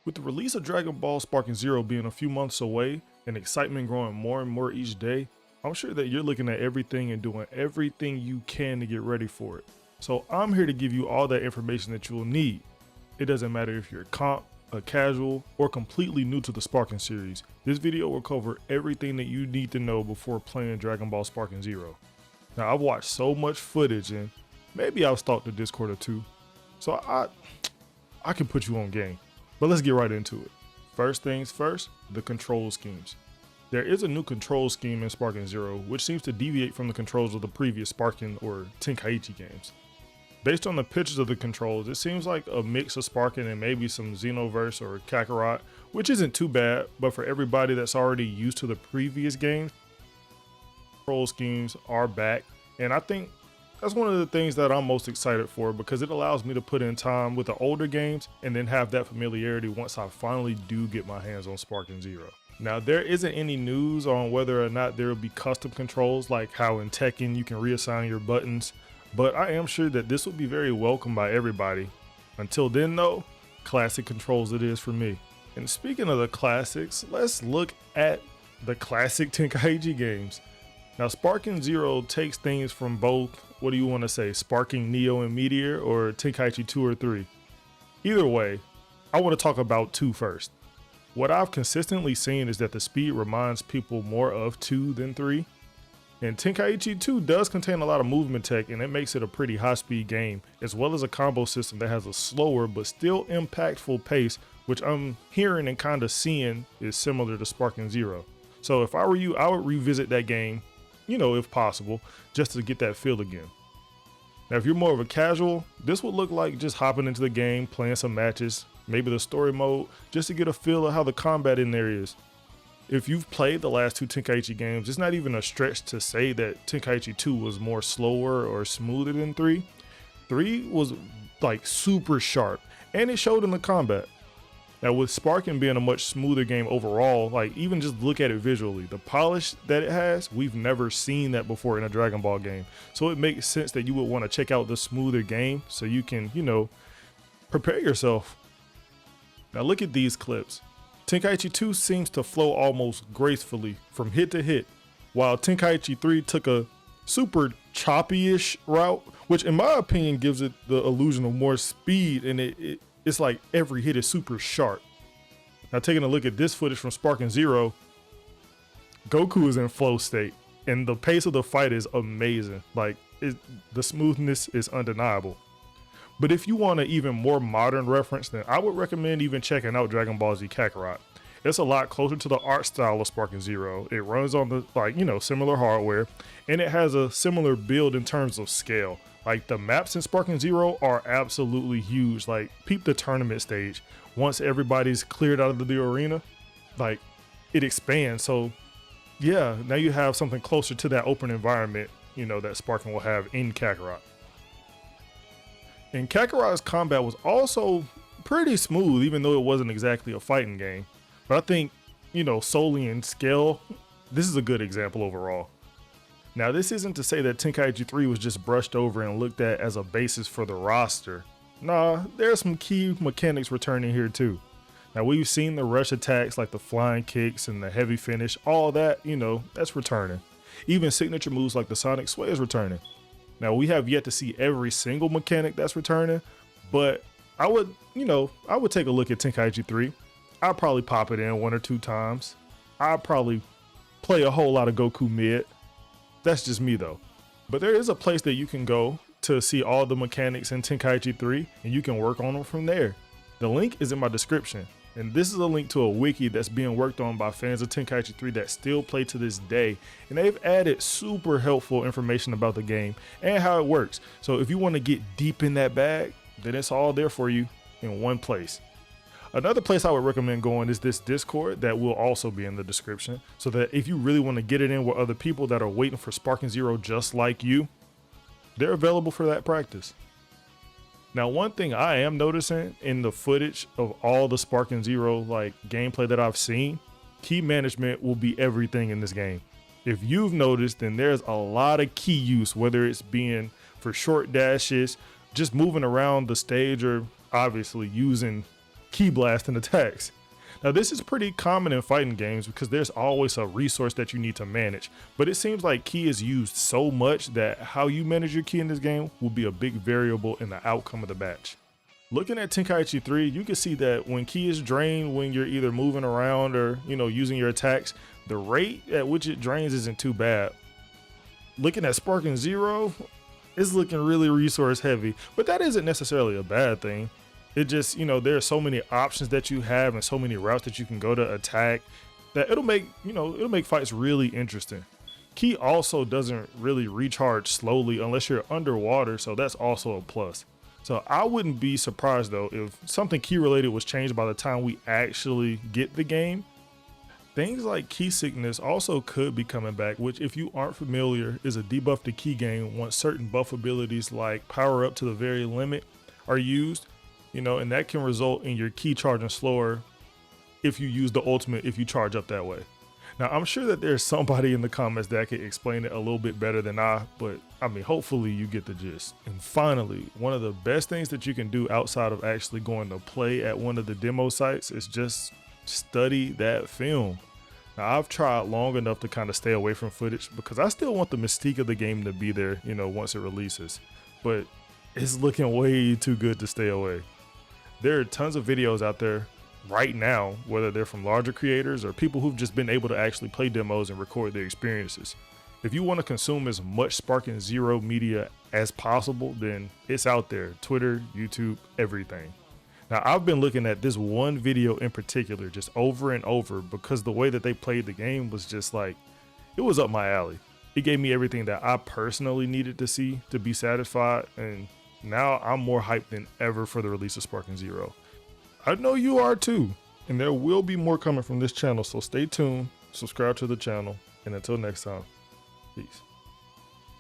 With the release of Dragon Ball Sparking Zero being a few months away and excitement growing more and more each day, I'm sure that you're looking at everything and doing everything you can to get ready for it. So I'm here to give you all that information that you will need. It doesn't matter if you're a comp, a casual, or completely new to the Sparking series. This video will cover everything that you need to know before playing Dragon Ball Sparking Zero. Now I've watched so much footage and maybe I've stalked the Discord or two, so I can put you on game. But let's get right into it. First things first, the control schemes. There is a new control scheme in Sparking Zero, which seems to deviate from the controls of the previous Sparking or Tenkaichi games. Based on the pictures of the controls, it seems like a mix of Sparking and maybe some Xenoverse or Kakarot, which isn't too bad, but for everybody that's already used to the previous games, control schemes are back, and I think that's one of the things that I'm most excited for because it allows me to put in time with the older games and then have that familiarity once I finally do get my hands on Sparking Zero. Now, there isn't any news on whether or not there will be custom controls like how in Tekken you can reassign your buttons, but I am sure that this will be very welcome by everybody. Until then though, classic controls it is for me. And speaking of the classics, let's look at the classic Tenkaichi games. Now, Sparking Zero takes things from both, what do you want to say, Sparking Neo and Meteor or Tenkaichi 2 or 3? Either way, I want to talk about 2 first. What I've consistently seen is that the speed reminds people more of 2 than 3. And Tenkaichi 2 does contain a lot of movement tech and it makes it a pretty high speed game, as well as a combo system that has a slower but still impactful pace, which I'm hearing and kind of seeing is similar to Sparking Zero. So if I were you, I would revisit that game, you know, if possible, just to get that feel again. Now, if you're more of a casual, this would look like just hopping into the game, playing some matches, maybe the story mode, just to get a feel of how the combat in there is. If you've played the last 2 Tenkaichi games, it's not even a stretch to say that Tenkaichi 2 was more slower or smoother than 3. 3 was like super sharp, and it showed in the combat. Now, with Sparking being a much smoother game overall, like even just look at it visually, the polish that it has, we've never seen that before in a Dragon Ball game. So it makes sense that you would want to check out the smoother game so you can, you know, prepare yourself. Now look at these clips. Tenkaichi 2 seems to flow almost gracefully from hit to hit, while Tenkaichi 3 took a super choppy-ish route, which in my opinion gives it the illusion of more speed, and it's like every hit is super sharp. Now taking a look at this footage from Sparking Zero, Goku is in flow state and the pace of the fight is amazing. Like the smoothness is undeniable. But if you want an even more modern reference, then I would recommend even checking out Dragon Ball Z Kakarot. It's a lot closer to the art style of Sparking Zero. It runs on the, like, you know, similar hardware, and it has a similar build in terms of scale. Like the maps in Sparking Zero are absolutely huge. Like peep the tournament stage. Once everybody's cleared out of the arena, like it expands. So yeah, now you have something closer to that open environment, you know, that Sparking will have in Kakarot. And Kakarot's combat was also pretty smooth, even though it wasn't exactly a fighting game. But I think, you know, solely in scale, this is a good example overall. Now, this isn't to say that Tenkaichi 3 was just brushed over and looked at as a basis for the roster. Nah, there's some key mechanics returning here too. Now, we've seen the rush attacks like the flying kicks and the heavy finish, all that, you know, that's returning. Even signature moves like the Sonic Sway is returning. Now, we have yet to see every single mechanic that's returning, but I would take a look at Tenkaichi 3. I'd probably pop it in 1 or 2 times. I'd probably play a whole lot of Goku mid. That's just me though. But there is a place that you can go to see all the mechanics in Tenkaichi 3 and you can work on them from there. The link is in my description. And this is a link to a wiki that's being worked on by fans of Tenkaichi 3 that still play to this day. And they've added super helpful information about the game and how it works. So if you want to get deep in that bag, then it's all there for you in one place. Another place I would recommend going is this Discord that will also be in the description, so that if you really want to get it in with other people that are waiting for Sparking Zero just like you, they're available for that practice. Now, one thing I am noticing in the footage of all the Sparking Zero like gameplay that I've seen, key management will be everything in this game. If you've noticed, then there's a lot of key use, whether it's being for short dashes, just moving around the stage, or obviously using key blasting attacks. Now this is pretty common in fighting games because there's always a resource that you need to manage, but it seems like ki is used so much that how you manage your ki in this game will be a big variable in the outcome of the match. Looking at Tenkaichi 3, you can see that when ki is drained, when you're either moving around or, using your attacks, the rate at which it drains isn't too bad. Looking at Sparking Zero, it's looking really resource heavy, but that isn't necessarily a bad thing. It just, there are so many options that you have and so many routes that you can go to attack that it'll make fights really interesting. Ki also doesn't really recharge slowly unless you're underwater, so that's also a plus. So I wouldn't be surprised though if something ki related was changed by the time we actually get the game. Things like ki sickness also could be coming back, which if you aren't familiar is a debuff to ki game once certain buff abilities like power up to the very limit are used, and that can result in your ki charging slower if you use the ultimate, if you charge up that way. Now, I'm sure that there's somebody in the comments that can explain it a little bit better than I, but I mean, hopefully you get the gist. And finally, one of the best things that you can do outside of actually going to play at one of the demo sites is just study that film. Now, I've tried long enough to kind of stay away from footage because I still want the mystique of the game to be there, once it releases, but it's looking way too good to stay away. There are tons of videos out there right now, whether they're from larger creators or people who've just been able to actually play demos and record their experiences. If you want to consume as much Sparking Zero media as possible, then it's out there. Twitter, YouTube, everything. Now, I've been looking at this one video in particular just over and over because the way that they played the game was just like, it was up my alley. It gave me everything that I personally needed to see to be satisfied, and now I'm more hyped than ever for the release of Sparking Zero. I know you are too, and there will be more coming from this channel, so stay tuned, subscribe to the channel, and until next time, peace.